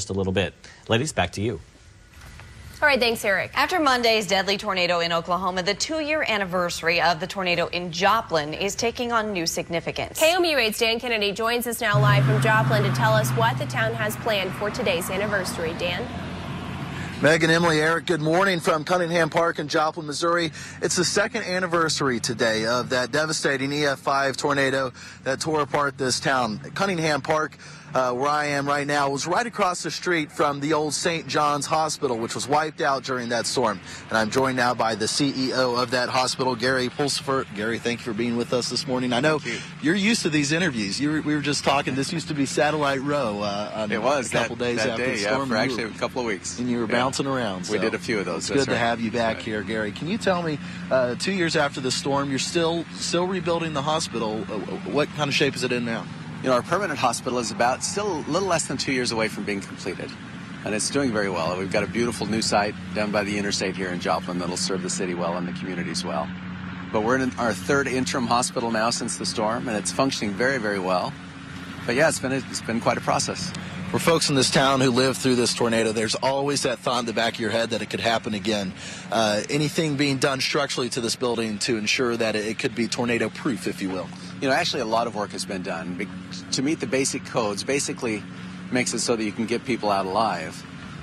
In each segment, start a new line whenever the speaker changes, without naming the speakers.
just a little bit. Ladies, back to you.
All right, thanks, Eric.
After Monday's deadly tornado in Oklahoma, the 2-year anniversary of the tornado in Joplin is taking on new significance.
KOMU 8's Dan Kennedy joins us now live from Joplin to tell us what the town has planned for today's anniversary. Dan?
Megan, Emily, Eric, good morning from Cunningham Park in Joplin, Missouri. It's the second anniversary today of that devastating EF5 tornado that tore apart this town. Cunningham Park, where I am right now, was right across the street from the old St. John's Hospital, which was wiped out during that storm. And I'm joined now by the CEO of that hospital, Gary PULSIPHER. Gary, thank you for being with us this morning. I know you're used to these interviews. We were just talking. This used to be Satellite Row
it was
a couple days
that
after
day,
the storm.
for actually a couple of weeks.
And you were bouncing around. So
we did a few of those.
It's good to have you back here, Gary. Can you tell me, 2 years after the storm, you're still rebuilding the hospital. What kind of shape is it in now?
You know, our permanent hospital is still a little less than 2 years away from being completed, and it's doing very well. We've got a beautiful new site down by the interstate here in Joplin that'll serve the city well and the communities well. But we're in our third interim hospital now since the storm, and it's functioning very, very well. But yeah, it's been quite a process.
For folks in this town who lived through this tornado, there's always that thought in the back of your head that it could happen again. Anything being done structurally to this building to ensure that it could be tornado-proof, if you will?
You know, actually a lot of work has been done to meet the basic codes. Basically makes it so that you can get people out alive.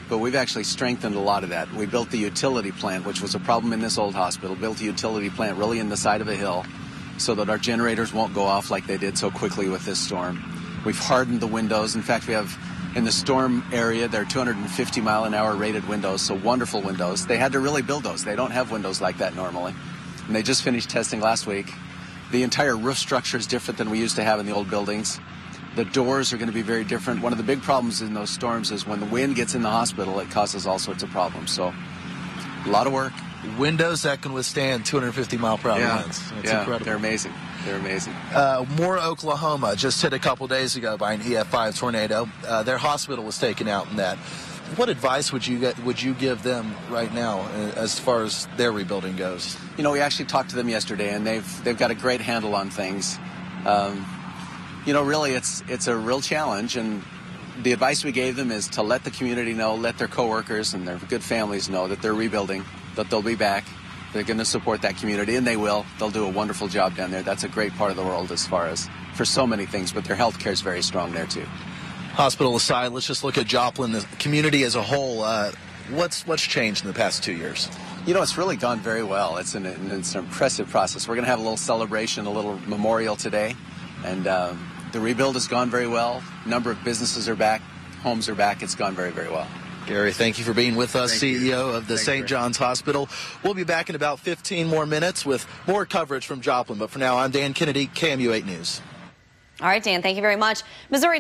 But we've actually strengthened a lot of that. We built the utility plant, which was a problem in this old hospital, built a utility plant really in the side of a hill so that our generators won't go off like they did so quickly with this storm. We've hardened the windows. In fact, we have in the storm area, they're 250-mile-an-hour rated windows, so wonderful windows. They had to really build those. They don't have windows like that normally. And they just finished testing last week. The entire roof structure is different than we used to have in the old buildings. The doors are going to be very different. One of the big problems in those storms is when the wind gets in the hospital, it causes all sorts of problems. So a lot of work.
Windows that can withstand 250-mile-per-hour winds. It's incredible.
They're amazing. They're amazing.
Moore, Oklahoma, just hit a couple days ago by an EF5 tornado. Their hospital was taken out in that. What advice would you give them right now as far as their rebuilding goes?
You know, we actually talked to them yesterday, and they've got a great handle on things. You know, really, it's a real challenge, and the advice we gave them is to let the community know, let their coworkers and their good families know that they're rebuilding, that they'll be back. They're going to support that community, and they will. They'll do a wonderful job down there. That's a great part of the world as far as for so many things, but their health care is very strong there, too.
Hospital aside, let's just look at Joplin, the community as a whole. What's changed in the past 2 years?
You know, it's really gone very well. It's an impressive process. We're going to have a little celebration, a little memorial today, and the rebuild has gone very well. A number of businesses are back, homes are back. It's gone very, very well.
Gary, thank you for being with us, CEO of the St. John's Hospital. We'll be back in about 15 more minutes with more coverage from Joplin. But for now, I'm Dan Kennedy, KOMU 8 News.
All right, Dan, thank you very much. Missouri